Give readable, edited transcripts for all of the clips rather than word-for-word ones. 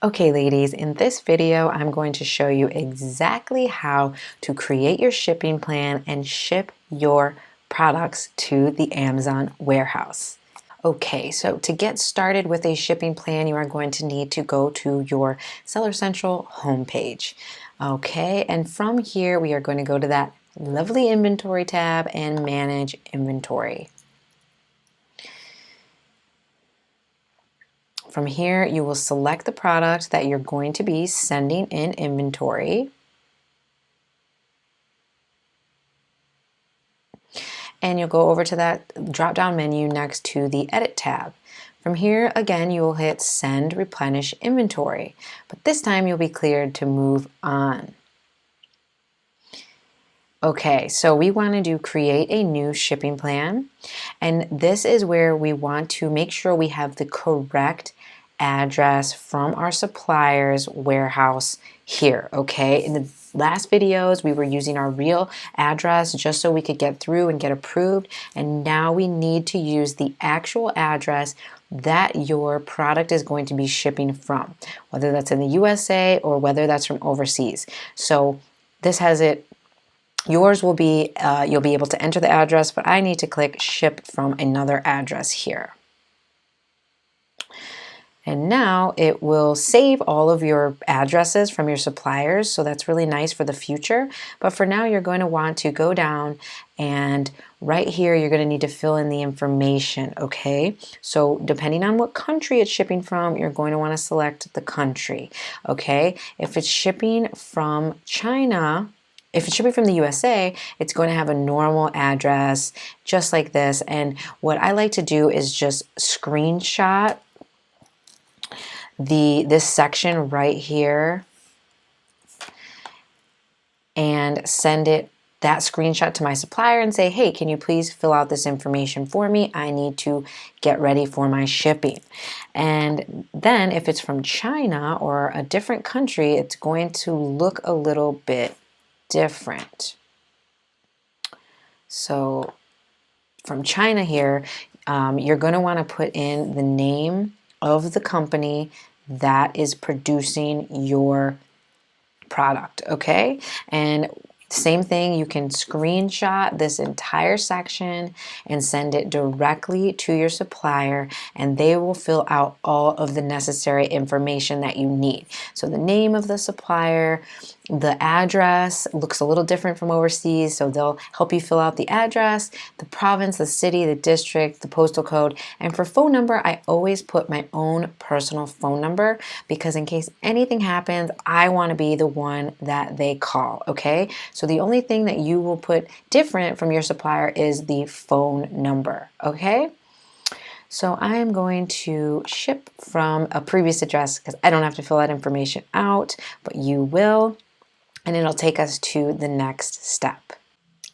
Okay, ladies, in this video, I'm going to show you exactly how to create your shipping plan and ship your products to the Amazon warehouse. Okay, so to get started with a shipping plan, you are going to need to go to your Seller Central homepage. Okay, and from here, we are going to go to that lovely inventory tab and manage inventory. From here, you will select the product that you're going to be sending in inventory. And you'll go over to that drop-down menu next to the Edit tab. From here, again, you will hit Send Replenish Inventory, but this time you'll be cleared to move on. Okay, so we want to create a new shipping plan, and this is where we want to make sure we have the correct address from our supplier's warehouse here, okay? In the last videos, we were using our real address just so we could get through and get approved, and now we need to use the actual address that your product is going to be shipping from, whether that's in the USA or whether that's from overseas. So this has it. Yours will be, you'll be able to enter the address, but I need to click ship from another address here. And now it will save all of your addresses from your suppliers, so that's really nice for the future. But for now, you're going to want to go down and right here, you're going to need to fill in the information, okay? So depending on what country it's shipping from, you're going to want to select the country, okay? If it's shipping from China, if it's shipping from the USA, it's going to have a normal address just like this. And what I like to do is just screenshot this section right here and send that screenshot to my supplier and say, hey, can you please fill out this information for me? I need to get ready for my shipping. And then if it's from China or a different country, it's going to look a little bit different. So from China here, you're going to want to put in the name of the company that is producing your product, okay? And same thing, you can screenshot this entire section and send it directly to your supplier, and they will fill out all of the necessary information that you need. So the name of the supplier, the address looks a little different from overseas, so they'll help you fill out the address, the province, the city, the district, the postal code. And for phone number, I always put my own personal phone number because in case anything happens, I want to be the one that they call, okay? So the only thing that you will put different from your supplier is the phone number, okay? So I am going to ship from a previous address because I don't have to fill that information out, but you will. And it'll take us to the next step.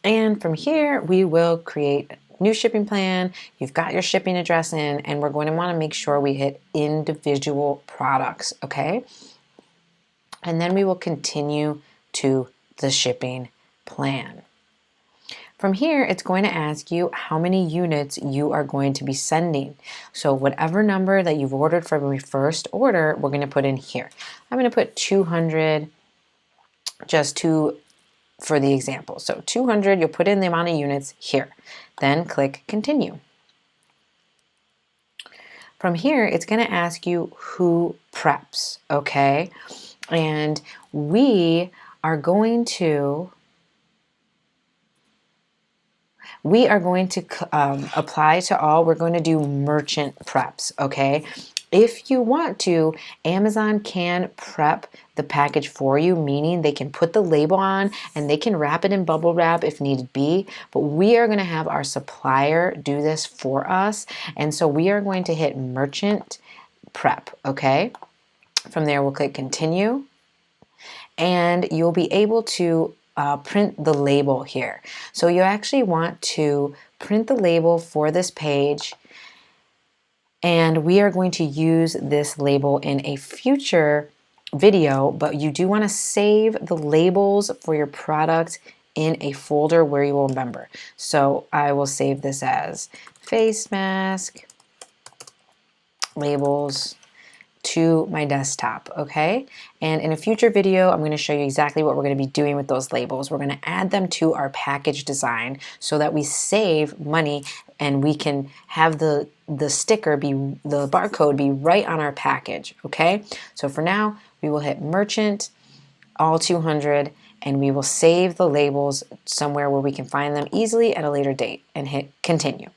And from here, we will create a new shipping plan. You've got your shipping address in, and we're going to want to make sure we hit individual products, okay? And then we will continue to the shipping plan. From here, it's going to ask you how many units you are going to be sending. So whatever number that you've ordered from your first order, we're going to put in here. I'm going to put 200 for the example. So 200, you'll put in the amount of units here. Then click continue. From here, it's going to ask you who preps, okay? And we are going to apply to all. We're going to do merchant preps, okay? If you want to, Amazon can prep the package for you, meaning they can put the label on and they can wrap it in bubble wrap if need be, but we are going to have our supplier do this for us, and so we are going to hit merchant prep, okay? From there, we'll click continue, and you'll be able to print the label here. So you actually want to print the label for this page, and we are going to use this label in a future video, but you do want to save the labels for your product in a folder where you will remember. So I will save this as face mask labels to my desktop, okay? And in a future video, I'm going to show you exactly what we're going to be doing with those labels. We're going to add them to our package design so that we save money and we can have the sticker be, the barcode be right on our package, okay? So for now, we will hit merchant, all 200, and we will save the labels somewhere where we can find them easily at a later date and hit continue.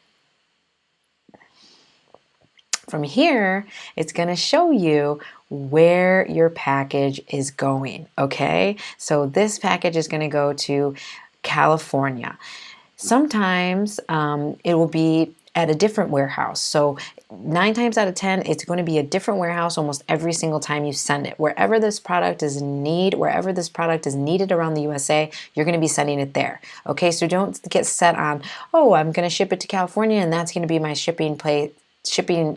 From here, it's going to show you where your package is going, okay? So this package is going to go to California. Sometimes it will be at a different warehouse. So 9 times out of 10, it's going to be a different warehouse almost every single time you send it. Wherever this product is wherever this product is needed around the USA, you're going to be sending it there. Okay, so don't get set on, oh, I'm going to ship it to California and that's going to be my shipping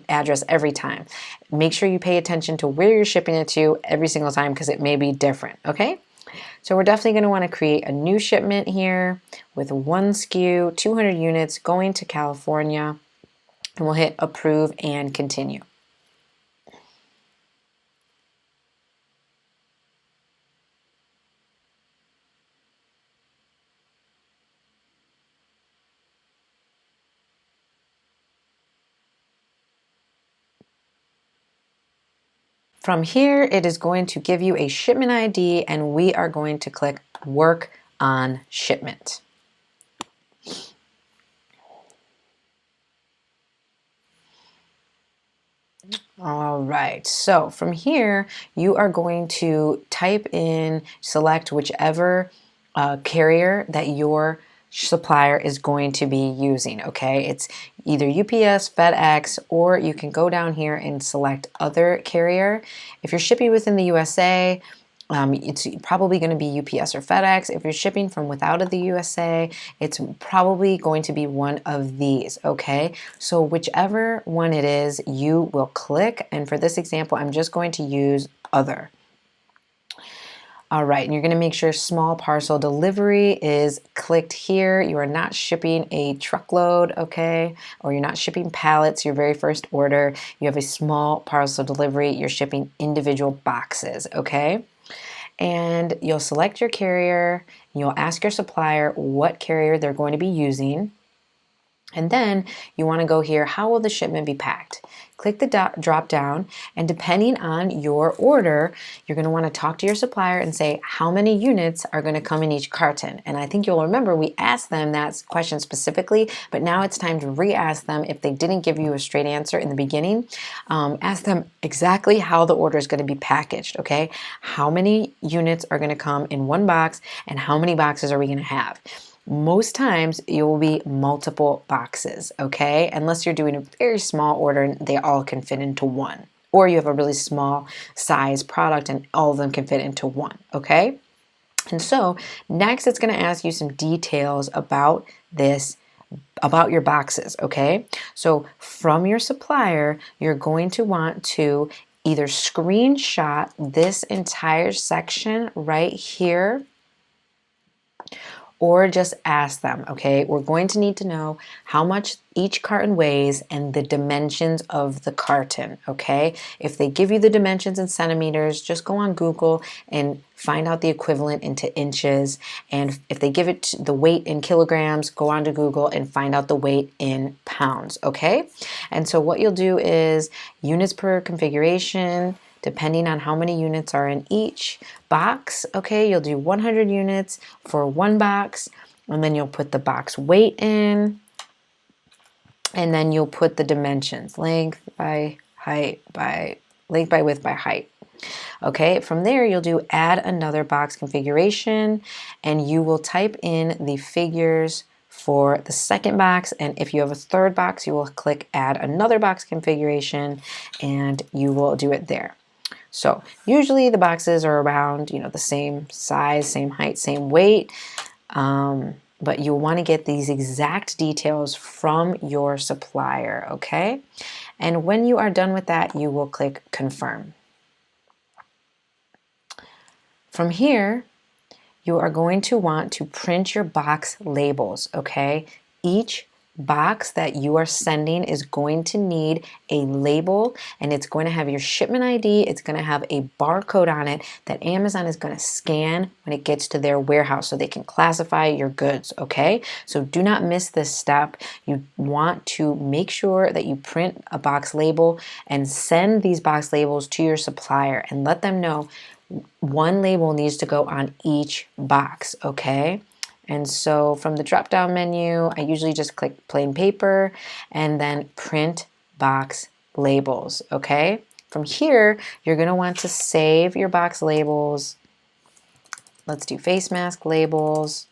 address every time. Make sure you pay attention to where you're shipping it to every single time because it may be different, okay? So we're definitely going to want to create a new shipment here with 1 SKU, 200 units going to California, and we'll hit approve and continue. From here, it is going to give you a shipment ID and we are going to click work on shipment. All right, so from here, you are going to select whichever carrier that your supplier is going to be using, okay? It's either UPS, FedEx, or you can go down here and select other carrier. If you're shipping within the USA, it's probably going to be UPS or FedEx. If you're shipping from without of the USA, it's probably going to be one of these, okay? So whichever one it is, you will click, and for this example, I'm just going to use other. All right, and you're going to make sure small parcel delivery is clicked here. You are not shipping a truckload, okay? Or you're not shipping pallets, your very first order. You have a small parcel delivery. You're shipping individual boxes, okay? And you'll select your carrier. You'll ask your supplier what carrier they're going to be using. And then you want to go here, how will the shipment be packed? Click the drop down, and depending on your order, you're going to want to talk to your supplier and say how many units are going to come in each carton. And I think you'll remember we asked them that question specifically, but now it's time to re-ask them if they didn't give you a straight answer in the beginning. Ask them exactly how the order is going to be packaged, okay? How many units are going to come in one box and how many boxes are we going to have? Most times it will be multiple boxes, okay? Unless you're doing a very small order and they all can fit into one. Or you have a really small size product and all of them can fit into one, okay? And so next it's going to ask you some details about your boxes, okay? So from your supplier, you're going to want to either screenshot this entire section right here, or just ask them, okay? We're going to need to know how much each carton weighs and the dimensions of the carton, okay? If they give you the dimensions in centimeters, just go on Google and find out the equivalent into inches. And if they give it the weight in kilograms, go on to Google and find out the weight in pounds, okay? And so what you'll do is units per configuration, depending on how many units are in each box, okay, you'll do 100 units for one box, and then you'll put the box weight in, and then you'll put the dimensions, length by width by height. Okay, from there you'll do add another box configuration, and you will type in the figures for the second box, and if you have a third box, you will click add another box configuration, and you will do it there. So usually the boxes are around, the same size, same height, same weight, but you'll want to get these exact details from your supplier, okay? And when you are done with that, you will click confirm. From here, you are going to want to print your box labels, okay? Each box that you are sending is going to need a label, and it's going to have your shipment ID. It's going to have a barcode on it that Amazon is going to scan when it gets to their warehouse so they can classify your goods, okay? So do not miss this step. You want to make sure that you print a box label and send these box labels to your supplier and let them know one label needs to go on each box, okay? And so from the drop down menu, I usually just click plain paper and then print box labels, okay? From here, you're gonna want to save your box labels. Let's do face mask labels.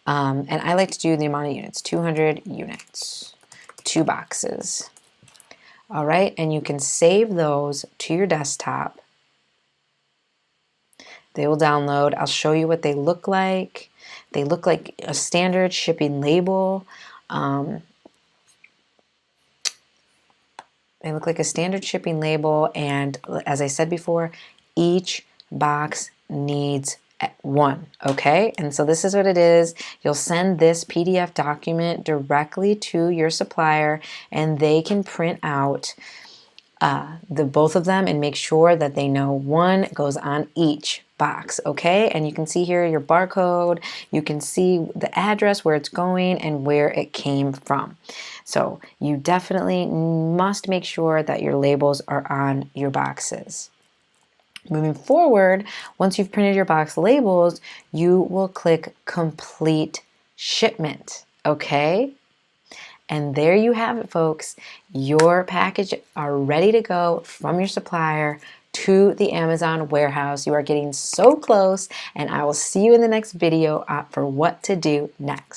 And I like to do the amount of units, 200 units, 2 boxes. All right, and you can save those to your desktop. They will download. I'll show you what they look like. They look like a standard shipping label. They look like a standard shipping label, and as I said before, each box needs one, okay? And so this is what it is. You'll send this PDF document directly to your supplier, and they can print out the both of them and make sure that they know one goes on each box, okay? And you can see here your barcode, you can see the address where it's going and where it came from. So you definitely must make sure that your labels are on your boxes. Moving forward, once you've printed your box labels, you will click complete shipment, okay? And there you have it, folks. Your package are ready to go from your supplier to the Amazon warehouse. You are getting so close, and I will see you in the next video for what to do next.